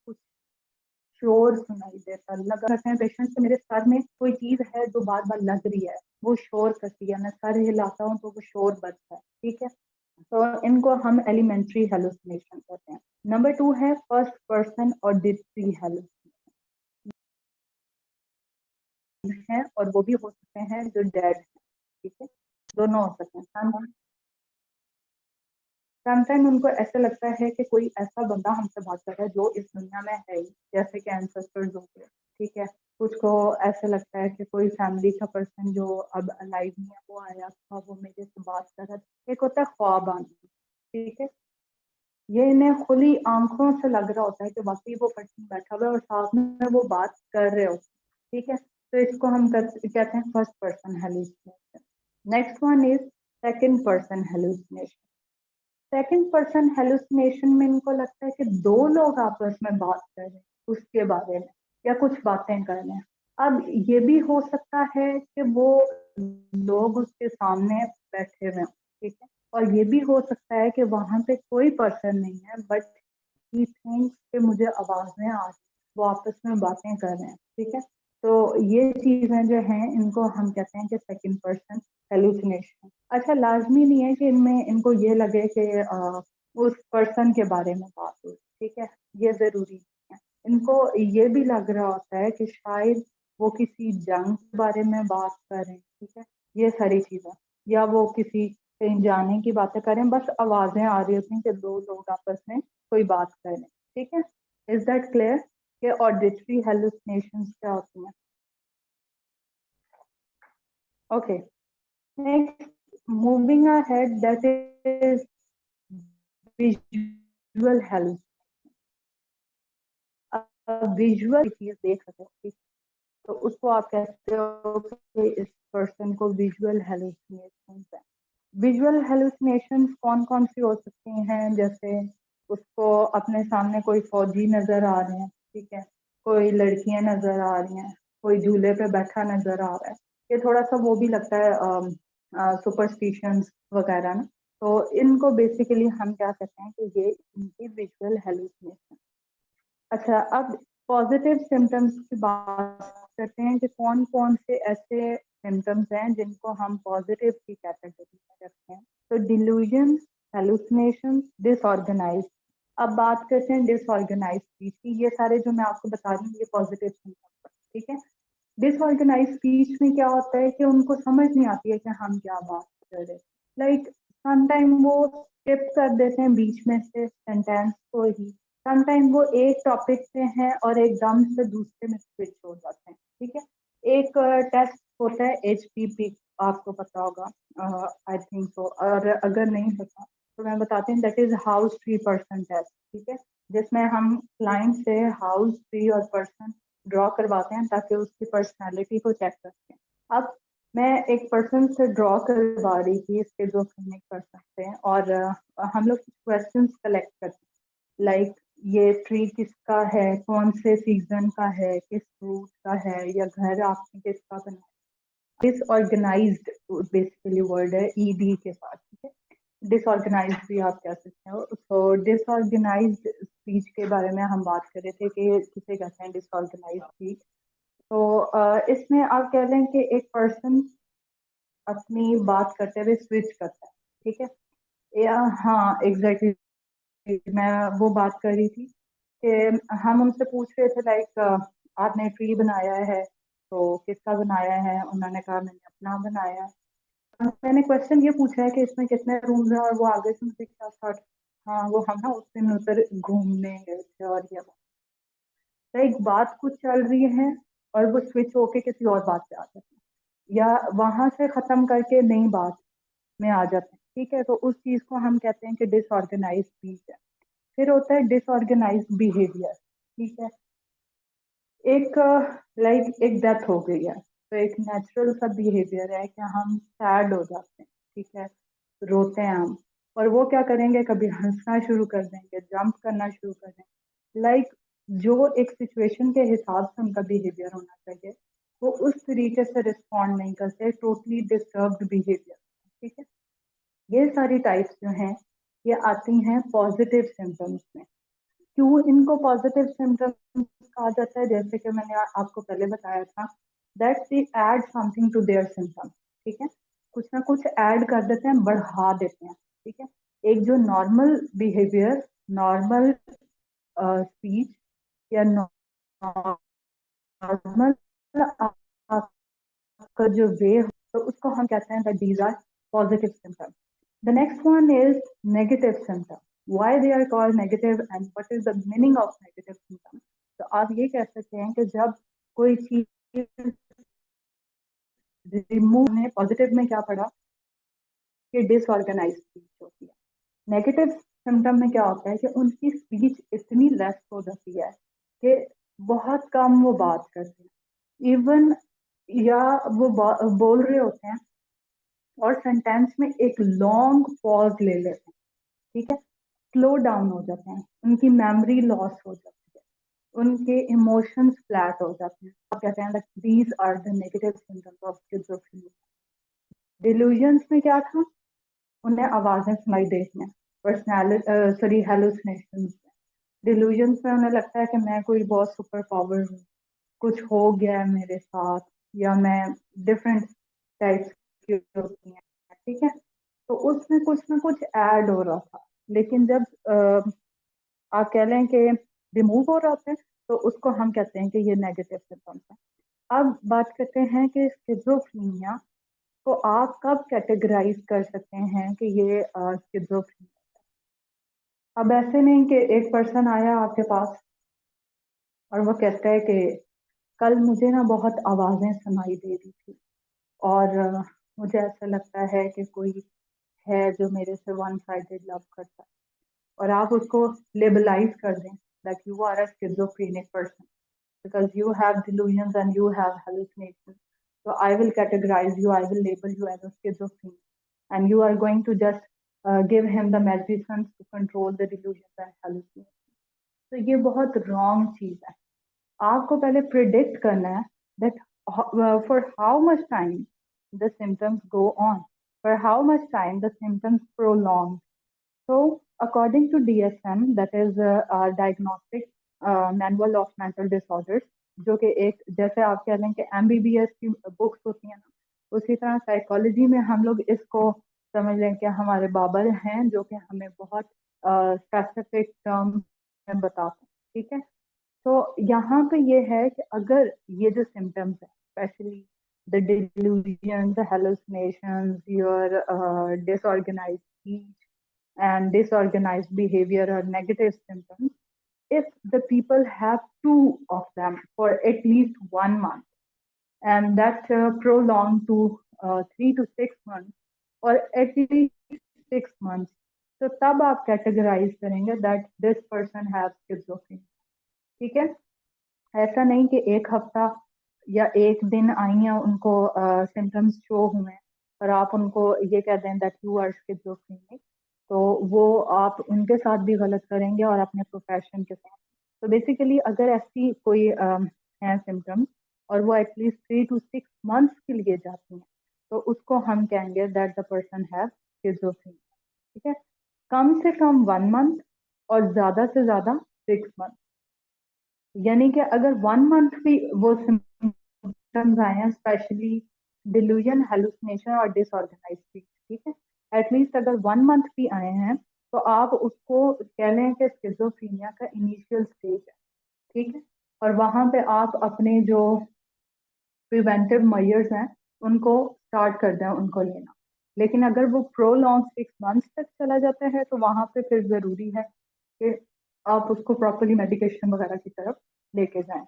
कुछ शोर सुनाई देता, लगा रहते हैं पेशेंट से मेरे सर में कोई चीज है जो बार बार लग रही है, वो शोर करती है, मैं सर हिलाता हूँ तो वो शोर बजता है, ठीक है। तो इनको हम एलिमेंट्री हेलुसिनेशन कहते हैं। नंबर 2 है फर्स्ट पर्सन ऑडिटरी हेलुसिनेशन है, और वो भी हो सकते हैं जो डेड है, ठीक है, दोनों हो सकते हैं। समटाइम उनको ऐसा लगता है कि कोई ऐसा बंदा हमसे बात कर रहा है जो इस दुनिया में है ही, जैसे कि एंसेस्टर्स हो गए, ठीक है। कुछ को ऐसा लगता है कि कोई फैमिली का पर्सन जो अब अलाइव नहीं है वो आया था, वो मेरे से बात कर रहा था। एक होता है ख्वाब आना, ठीक है, ये इन्हें खुली आंखों से लग रहा होता है कि वाकई वो पर्सन बैठा हुआ है और साथ में वो बात कर रहे होते हैं, ठीक है। तो इसको हम कहते हैं first person hallucination. Next one is second person hallucination. Second person hallucination में इनको लगता है कि दो लोग आपस में बात कर रहे हैं उसके बारे में, या कुछ बातें कर रहे हैं। अब ये भी हो सकता है कि वो लोग उसके सामने बैठे हुए हों, ठीक है, और ये भी हो सकता है कि वहां पे कोई पर्सन नहीं है, बट ही थिंक्स कि मुझे आवाजें आ रही, वो आपस में बातें कर रहे हैं, ठीक है। तो ये चीजें जो हैं इनको हम कहते हैं कि सेकंड पर्सन हेलुसिनेशन। अच्छा, लाजमी नहीं है कि इनमें इनको ये लगे कि उस पर्सन के बारे में बात हो, ठीक है, ये जरूरी नहीं है। इनको ये भी लग रहा होता है कि शायद वो किसी जंग के बारे में बात कर रहे हैं, ठीक है, ये सारी चीजें, या वो किसी कहीं जाने की बातें करें, बस आवाजें आ रही होती हैं कि दो लोग आपस में कोई बात करें, ठीक है। इज दैट क्लियर कि ऑडिटरी हेलुसिनेशंस क्या होती हैं? Okay, next, moving ahead, that is visual hallucination. Visual चीज देख सकते हो, ठीक, तो उसको आप कहते हो कि इस पर्सन को विजुअल हेलुसिनेशन है। विजुअल हेलुसिनेशन कौन कौन सी हो सकती हैं? जैसे उसको अपने सामने कोई फौजी नजर आ रहे हैं, ठीक है, कोई लड़कियां नजर आ रही हैं, कोई झूले पे बैठा नजर आ रहा है। ये थोड़ा सा वो भी लगता है सुपरस्टिशंस वगैरह ना। तो इनको बेसिकली हम क्या कहते हैं कि ये इनकी विजुअल हेलुसिनेशन। अच्छा, अब पॉजिटिव सिम्टम्स की बात करते हैं कि कौन कौन से ऐसे सिम्टम्स हैं जिनको हम पॉजिटिव की कैटेगरी में रखते हैं। तो डिल्यूजन, हेलुसिनेशन, डिसऑर्गेनाइज। अब बात करते हैं डिसऑर्गेनाइज स्पीच की। ये सारे जो मैं आपको बता रही हूँ ये पॉजिटिव सिम्टम्स, ठीक है। डिसऑर्गेनाइज स्पीच में क्या होता है कि उनको समझ नहीं आती है कि हम क्या बात कर रहे हैं। लाइक समटाइम वो स्किप कर देते हैं बीच में से सेंटेंस को ही, समटाइम वो एक टॉपिक पे हैं और एकदम से दूसरे में स्विच हो जाते हैं, ठीक है। एक टेस्ट होता है HPP, आपको पता होगा, आई थिंक सो, और अगर नहीं पता तो मैं बताती हूँ, that is house tree person test, ठीक है, जिसमें हम क्लाइंट से हाउस ट्री और पर्सन ड्रॉ करवाते हैं ताकि उसकी पर्सनालिटी को चेक करते हैं। अब मैं एक पर्सन से ड्रॉ करवा रही थी, इसके जो क्लिनिक कर सकते हैं, और हम लोग क्वेश्चंस कलेक्ट करते हैं, लाइक ये ट्री किसका है, कौन से सीजन का है, किस फ्रूट का है, या घर आपने किसका बनाया। डिसऑर्गेनाइज्ड बेसिकली वर्ड है ED के साथ, ठीक है। डिसऑर्गेनाइज्ड भी आप कह सकते हो। तो डिसऑर्गेनाइज्ड स्पीच के बारे में हम बात कर रहे थे कि किसे कहते हैं डिसऑर्गेनाइज्ड स्पीच। तो इसमें आप कह रहे हैं कि एक पर्सन अपनी बात करते हुए स्विच करता है, ठीक है, या हाँ एग्जैक्टली, मैं वो बात कर रही थी कि हम उनसे पूछ रहे थे लाइक आपने ट्री बनाया है तो किसका बनाया है, उन्होंने कहा मैंने अपना बनाया है। मैंने क्वेश्चन ये पूछा है कि इसमें कितने रूम्स हैं, और वो आगे से मुझे क्या था, हाँ वो हम ना उस दिन उधर घूमने गए थे, और ये लाइक बात कुछ चल रही है और वो स्विच होके किसी और बात पे आ जाते हैं, या वहां से खत्म करके नई बात में आ जाते हैं, ठीक है। तो उस चीज को हम कहते हैं कि डिसऑर्गेनाइज स्पीच है। फिर होता है डिसऑर्गेनाइज बिहेवियर, ठीक है। एक लाइक एक डेथ हो गई है तो एक नेचुरल सा बिहेवियर है कि हम सैड हो जाते हैं, ठीक है, रोते हैं हम। और वो क्या करेंगे, कभी हंसना शुरू कर देंगे, जंप करना शुरू कर देंगे, लाइक जो एक सिचुएशन के हिसाब से उनका बिहेवियर होना चाहिए वो उस तरीके से रिस्पॉन्ड नहीं करते, टोटली डिस्टर्ब्ड बिहेवियर। ठीक है, ये सारी टाइप्स जो हैं ये आती हैं पॉजिटिव सिम्टम्स में। क्यों इनको पॉजिटिव सिम्टम्स कहा जाता है, जैसे कि मैंने आपको पहले बताया था that they add something to their symptom. ठीक है, कुछ ना कुछ ऐड कर देते हैं, बढ़ा देते हैं। ठीक है, एक जो नॉर्मल बिहेवियर, नॉर्मल स्पीच या नॉर्मल आपका जो वे हो, तो उसको हम कहते हैं that these are positive symptoms. The next one is negative symptom. why they are called negative and what is the meaning of negative symptom। तो आप ये कह सकते हैं कि जब कोई चीज रिमूव ने पॉजिटिव में क्या पढ़ा कि डिसऑर्गेनाइज स्पीच होती है। नेगेटिव सिम्टम में क्या होता है कि उनकी स्पीच इतनी लेस हो जाती है कि बहुत कम वो बात करते हैं, इवन या वो बोल रहे होते हैं और सेंटेंस में एक लॉन्ग पॉज ले लेते हैं। ठीक है, स्लो डाउन हो जाते हैं, उनकी मेमोरी लॉस हो जाती है, उनके इमोशंस फ्लैट हो जाते हैं। आप कहते हैं these are the negative symptoms of schizophrenia. Delusions में क्या था, उन्हें आवाजें सुनाई देती हैं, पर्सनैलिटी हेलुसिनेशंस में। डिल्यूजन्स में उन्हें लगता है कि मैं कोई बहुत सुपर पावर हूँ, कुछ हो गया है मेरे साथ, या मैं डिफरेंट टाइप्स की होती हैं। ठीक है, तो उसमें कुछ ना कुछ ऐड हो रहा था, लेकिन जब आप कह लें कि रिमूव हो रहा था तो उसको हम कहते हैं कि ये नेगेटिव सिम्टम्स है। अब बात करते हैं कि स्किज़ोफ्रेनिया को आप कब कैटेगराइज कर सकते हैं कि ये स्किज़ोफ्रेनिया। अब ऐसे नहीं कि एक पर्सन आया आपके पास और वो कहता है कि कल मुझे ना बहुत आवाजें सुनाई दे रही थी और मुझे ऐसा लगता है कि कोई है जो मेरे से वन साइडेड लव करता है, और आप उसको लेबलाइज कर दें that you are a schizophrenic person because you have delusions and you have hallucinations. So I will categorize you, I will label you as a schizophrenic, and you are going to just give him the medicines to control the delusions and hallucinations. तो ये बहुत wrong चीज है। आपको पहले predict करना है that for how much time the symptoms go on, for how much time the symptoms prolong. So according to DSM, that is Diagnostic Manual of Mental Disorders, जो कि एक जैसे आप कह लें कि MBBS की बुक्स होती हैं ना, उसी तरह साइकोलॉजी में हम लोग इसको समझ लें कि हमारे बाबा हैं जो कि हमें बहुत स्पेसिफिक टर्म में बताते हैं। ठीक है, तो यहाँ पे ये है कि अगर ये जो सिम्टम्स है, specially the delusion, the hallucinations, your disorganised speech and disorganized behavior or negative symptoms, if the people have two of them for at least 1 month and that prolonged to 3 to 6 months or at least 6 months, तो तब आप categorise करेंगे that this person have schizophrenia। ठीक है, ऐसा नहीं कि एक हफ्ता या एक दिन आई हैं उनको सिम्टम्स शो हुए और आप उनको ये कह दें दैट यू आर schizophrenic, तो वो आप उनके साथ भी गलत करेंगे और अपने प्रोफेशन के साथ। तो बेसिकली अगर ऐसी कोई है सिम्टम्स और वो एटलीस्ट 3 to 6 months के लिए जाती हैं तो उसको हम कहेंगे that the person have schizophrenia। ठीक है, कम से कम 1 month और ज्यादा से ज्यादा 6 months। यानी कि अगर 1 month भी वो सिम्टम्स आए हैं, स्पेशली डिल्यूजन, हेलुसिनेशन और डिसऑर्गेनाइज स्पीच, ठीक है, एटलीस्ट अगर 1 month भी आए हैं तो आप उसको कह लें कि स्किज़ोफ्रेनिया का इनिशियल स्टेज है। ठीक है, और वहां पे आप अपने जो प्रिवेंटिव मेजर्स हैं उनको स्टार्ट कर दें उनको लेना। लेकिन अगर वो प्रोलॉन्ग 6 months तक चला जाता है तो वहां पे फिर जरूरी है कि आप उसको प्रॉपरली मेडिकेशन वगैरह की तरफ लेके जाएं।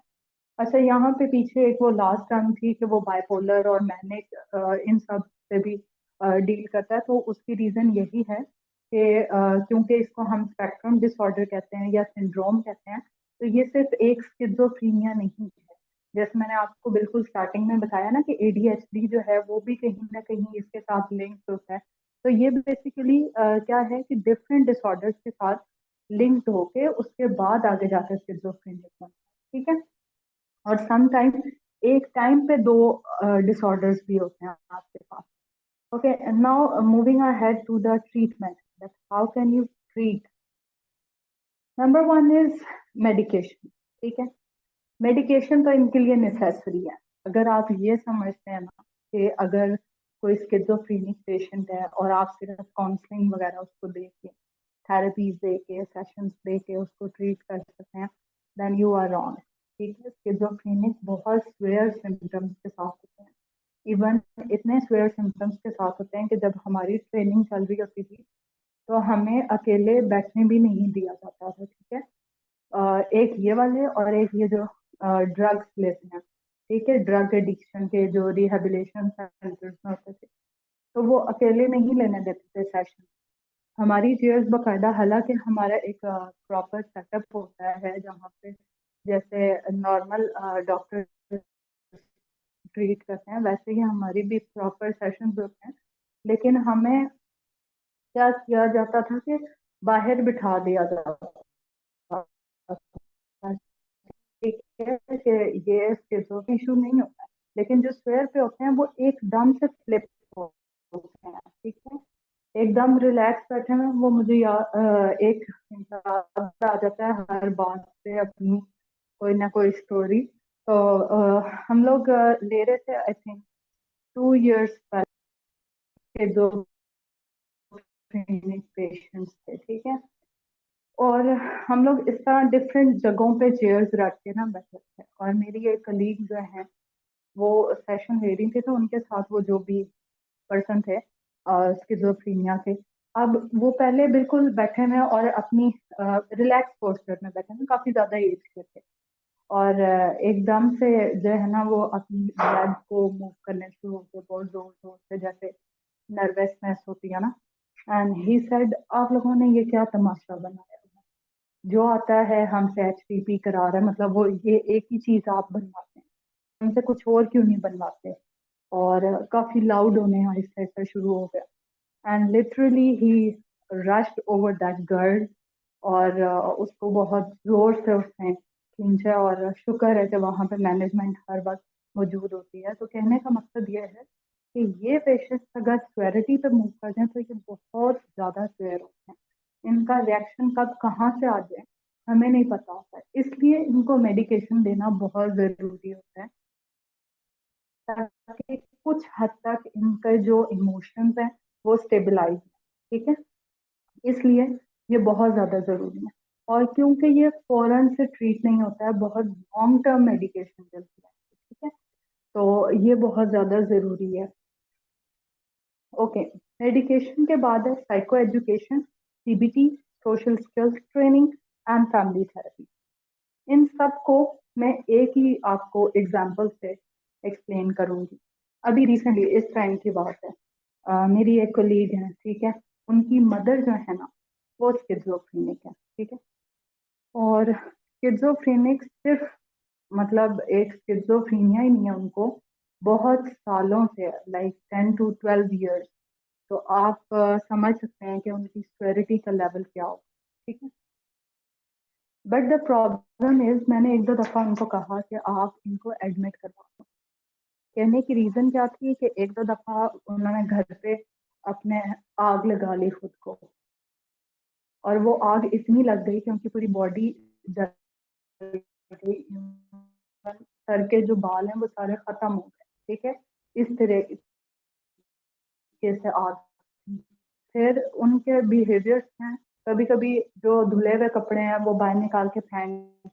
अच्छा, यहाँ पे पीछे एक वो लास्ट टर्म थी कि वो बाइपोलर और मैनिक इन सब से भी डील करता है, तो उसकी रीजन यही है कि क्योंकि इसको हम स्पेक्ट्रम डिसऑर्डर कहते हैं या सिंड्रोम कहते हैं, तो ये सिर्फ एक स्किज़ोफ्रेनिया नहीं है। जैसे मैंने आपको बिल्कुल स्टार्टिंग में बताया ना कि ADHD जो है वो भी कहीं ना कहीं इसके साथ लिंक होता है। तो ये बेसिकली क्या है कि डिफरेंट डिसऑर्डर्स के साथ लिंक्ड होके उसके बाद आगे जाकर स्किज़ोफ्रेनिया बनता है, ठीक है। और समटाइम एक टाइम पे दो डिसऑर्डर्स भी होते हैं आपके पास। Okay, now moving ahead to the treatment, that how can you treat. Number one is medication, ठीक है। मेडिकेशन तो इनके लिए नेसेसरी है। अगर आप ये समझते हैं ना कि अगर कोई स्किज़ोफ्रेनिक पेशेंट है और आप सिर्फ काउंसलिंग वगैरह उसको दे के, थेरेपीज दे के, सेशंस दे के उसको ट्रीट कर सकते हैं, देन यू आर रॉन्ग, ठीक है। स्किज़ोफ्रेनिक बहुत स्वेयर सिम्टम्स के साथ होते हैं। इवन इतने स्वेयर सिम्टम्स के साथ होते हैं कि जब हमारी ट्रेनिंग चल रही होती थी तो हमें अकेले बैठने भी नहीं दिया जाता था, ठीक है। एक ये वाले और एक ये जो ड्रग्स लेते हैं, ठीक है, ड्रग एडिक्शन के जो रिहेबिलिटेशन सेंटर्स में होते थे, तो वो अकेले नहीं लेने देते थे सेशन। हमारी चेयर्स बकायदा, हालांकि हमारा एक प्रॉपर सेटअप होता है जहाँ पे जैसे नॉर्मल डॉक्टर ट्रीट करते हैं वैसे ही हमारी भी प्रॉपर सेशंस होते हैं, लेकिन हमें क्या किया जाता था कि बाहर बिठा दिया जाता था, ठीक है, कि ये स्किज़ो इशू नहीं होता है, लेकिन जो स्वेयर पे होते हैं वो एकदम से फ्लिप होते हैं, ठीक है। एकदम रिलैक्स बैठे हैं, वो मुझे एक याद आ जाता है हर बात से अपनी कोई ना कोई स्टोरी। तो हम लोग ले रहे थे आई थिंक 2 years पहले, दो पेशेंट्स थे, ठीक है। और हम लोग इस तरह डिफरेंट जगहों पे चेयर्स रख के ना बैठे थे, और मेरी एक कलीग जो है वो सेशन ले रही थी, तो उनके साथ वो जो भी पर्सन थे स्किज़ोफ्रेनिया के, अब वो पहले बिल्कुल बैठे हैं और अपनी रिलैक्स पोस्चर में बैठे हैं, काफी ज्यादा एज के थे, और एकदम से जो है ना वो अपनी लेग को मूव करने शुरू होते बहुत जोर जोर से, जैसे नर्वसनेस होती है ना। एंड ही सेड, आप लोगों ने ये क्या तमाशा बनाया, जो आता है हमसे HPP करा रहा है, मतलब वो ये एक ही चीज आप बनवाते हैं, हमसे कुछ और क्यों नहीं बनवाते। और काफी लाउड होने आहिस्ता आहिस्ता शुरू हो गया, and literally he rushed over that girl, और उसको बहुत जोर से उसने खींचा, और शुक्र है कि वहाँ पे मैनेजमेंट हर वक्त मौजूद होती है। तो कहने का मकसद ये है कि ये पेशेंट्स अगर स्वेरिटी पे मूव कर जाए तो ये बहुत ज़्यादा स्वेयर होते हैं, इनका रिएक्शन कब कहाँ से आ जाए हमें नहीं पता होता है, इसलिए इनको मेडिकेशन देना बहुत ज़रूरी होता है, ताकि कुछ हद तक इनके जो इमोशंस हैं वो स्टेबलाइज, ठीक है। इसलिए ये बहुत ज़्यादा ज़रूरी है, और क्योंकि ये फौरन से ट्रीट नहीं होता है, बहुत लॉन्ग टर्म मेडिकेशन चलती है, ठीक है, तो ये बहुत ज़्यादा ज़रूरी है। ओके, मेडिकेशन के बाद है psycho education, CBT, social skills training and family therapy. इन सब को मैं एक ही आपको एग्जाम्पल से एक्सप्लेन करूंगी। अभी रिसेंटली इस टाइम की बात है, मेरी एक कोलीग है, ठीक है, उनकी मदर जो है ना वो स्किज़ोफ्रेनिक है, ठीक है। और स्किज़ोफ्रेनिक सिर्फ मतलब एक स्किज़ोफ्रेनिया ही नहीं है उनको, बहुत सालों से, लाइक 10 to 12 years। तो आप समझ सकते हैं कि उनकी स्वेरिटी का लेवल क्या हो, ठीक है। बट द प्रॉब्लम इज, मैंने एक दो दफ़ा उनको कहा कि आप इनको एडमिट करवा। कहने की रीज़न क्या थी कि एक दो दफ़ा उन्होंने घर पे अपने आग लगा ली खुद को, और वो आग इतनी लग गई कि उनकी पूरी बॉडी जल गई, सर के जो बाल हैं वो सारे ख़त्म हो गए, ठीक है, इस तरह से आग। फिर उनके बिहेवियर्स हैं, कभी कभी जो धुले हुए कपड़े हैं वो बाहर निकाल के फेंक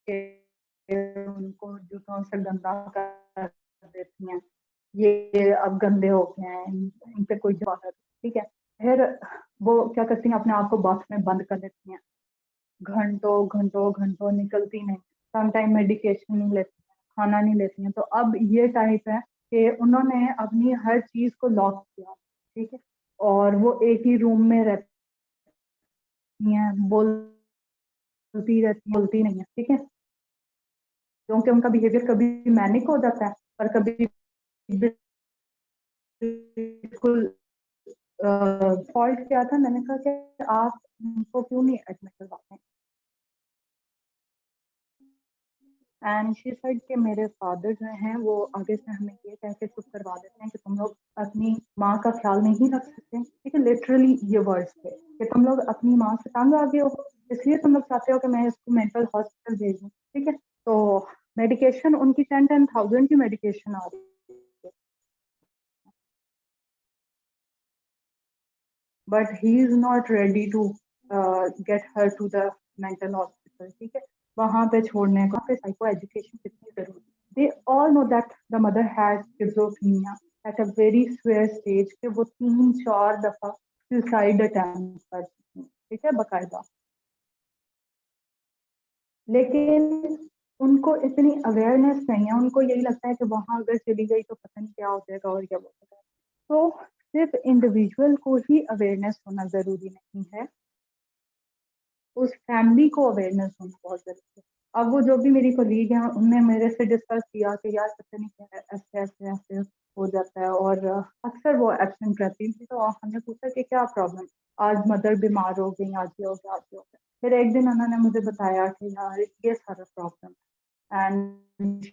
के उनको जूतों से गंदा कर देती हैं, ये अब गंदे हो गए हैं, इन पे कोई जवाब नहीं, ठीक है। फिर वो क्या करती हैं, अपने आप को बाथ में बंद कर लेती हैं, घंटों घंटों घंटों निकलती नहीं, सम टाइम मेडिकेशन नहीं लेती हैं, खाना नहीं लेती हैं। तो अब ये टाइप है कि उन्होंने अपनी हर चीज को लॉक किया, ठीक है, और वो एक ही रूम में रहती हैं, बोलती नहीं है, ठीक है, क्योंकि उनका बिहेवियर कभी मैनिक हो जाता है और कभी बिल्कुल फॉल्ट क्या था, मैंने कहा कि आप उनको क्यों नहीं एडमिट करवाते हैं, एंड शी सेड कि मेरे फादर जो हैं वो आगे से हमें ये कह के चुप करवा देते हैं कि तुम लोग अपनी माँ का ख्याल नहीं रख सकते। ठीक है, लिटरली ये वर्ड्स थे कि तुम लोग अपनी माँ से तंग आ गए हो, इसलिए तुम लोग चाहते हो कि मैं इसको मेंटल हॉस्पिटल भेजूं। ठीक है, तो मेडिकेशन उनकी 10,000 की मेडिकेशन आ रही है, but he is not ready to get her to the mental hospital. ठीक है, वहां पे छोड़ने का फिर साइको एजुकेशन कितनी जरूरी। They all know that the mother has schizophrenia at a very swear stage कि वो 3-4 दफा सुसाइड अटेम्प्ट कर चुकी हैं। ठीक है, बकायदा। लेकिन उनको इतनी अवेयरनेस नहीं है, उनको यही लगता है कि वहां अगर चली गई तो पता नहीं क्या हो जाएगा और क्या हो जाएगा। तो सिर्फ इंडिविजुअल को ही अवेयरनेस होना जरूरी नहीं है, उस फैमिली को अवेयरनेस होना बहुत जरूरी है। अब वो जो भी मेरी कोलीग हैं उनने मेरे से डिस्कस किया कि यार पता नहीं क्या है, ऐसे ऐसे ऐसे हो जाता है, और अक्सर वो एब्सेंट रहती थी। तो हमने पूछा कि क्या प्रॉब्लम, आज मदर बीमार हो गई, आज ये हो गया, आज ये हो गया। फिर एक दिन उन्होंने मुझे बताया कि यार ये सारा प्रॉब्लम एंड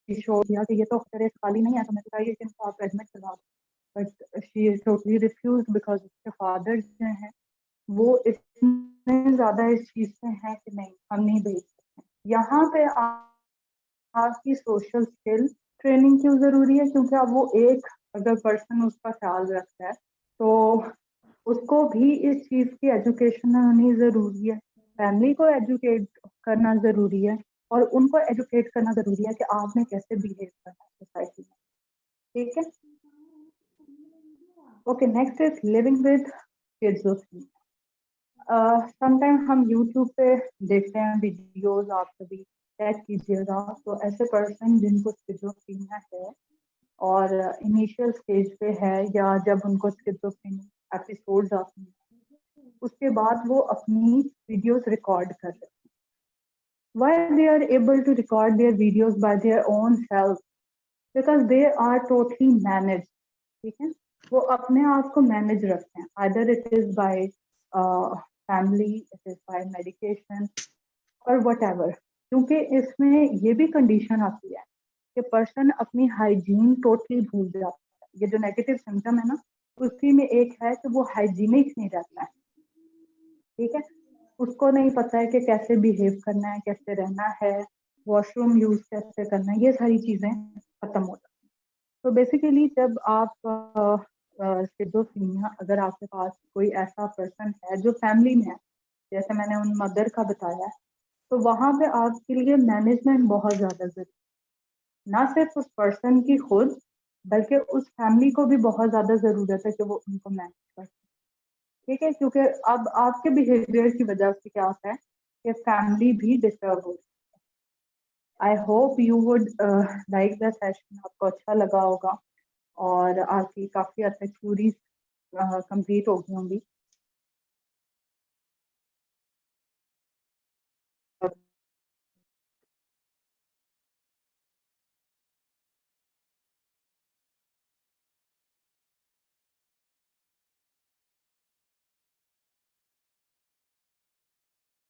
शो किया कि ये तो अक्सर खाली नहीं है, तो मैंने कहा ये इनको आप एडमिट करवा दो। But she is totally refuse because उसके फादर जो हैं वो इतने ज्यादा इस चीज से हैं कि नहीं हम नहीं भेज सकते। यहाँ पे आपकी सोशल स्किल ट्रेनिंग क्यों जरूरी है, क्योंकि अब वो एक अगर पर्सन उसका ख्याल रखता है तो उसको भी इस चीज की एजुकेशन होनी जरूरी है, फैमिली को एजुकेट करना जरूरी है, और उनको एजुकेट करना जरूरी है कि आपने कैसे बिहेव करना है सोसाइटी में। ठीक है, okay, next is living with schizophrenia. Sometime हम यूट्यूब पे देखते हैं वीडियोस, आप कभी चेक कीजिएगा, तो ऐसे पर्सन जिनको स्किज़ोफ्रेनिया है और इनिशियल स्टेज पे है, या जब उनको स्किज़ोफ्रेनिया एपिसोड्स आते हैं उसके बाद वो अपनी वीडियोस रिकॉर्ड कर रहे हैं। Why they are able to record their videos by their own self? Because they are totally managed. ठीक है, वो अपने आप को मैनेज रखते हैं, either it is by family, it is by medication और whatever। क्योंकि इसमें ये भी कंडीशन आती है कि पर्सन अपनी हाइजीन टोटली भूल जाता है। ये जो नेगेटिव सिम्टम है ना, उसी में एक है कि वो हाइजीनिक नहीं रहता है। ठीक है, उसको नहीं पता है कि कैसे बिहेव करना है, कैसे रहना है, वॉशरूम यूज कैसे करना है, ये सारी चीजें खत्म हो जाती हैं। तो बेसिकली जब आप स्किज़ोफ्रेनिया, अगर आपके पास कोई ऐसा पर्सन है जो फैमिली में है, जैसे मैंने उन मदर का बताया, तो वहां पे आपके लिए मैनेजमेंट बहुत ज्यादा जरूरी, ना सिर्फ उस पर्सन की खुद बल्कि उस फैमिली को भी बहुत ज्यादा जरूरत है कि वो उनको मैनेज कर। ठीक है, क्योंकि अब आपके बिहेवियर की वजह से क्या होता है कि फैमिली भी डिस्टर्ब हो रही है। I hope you would like the session, आपको अच्छा लगा होगा और आपकी काफी हद तक क्यूरीज कंप्लीट हो गई होंगी।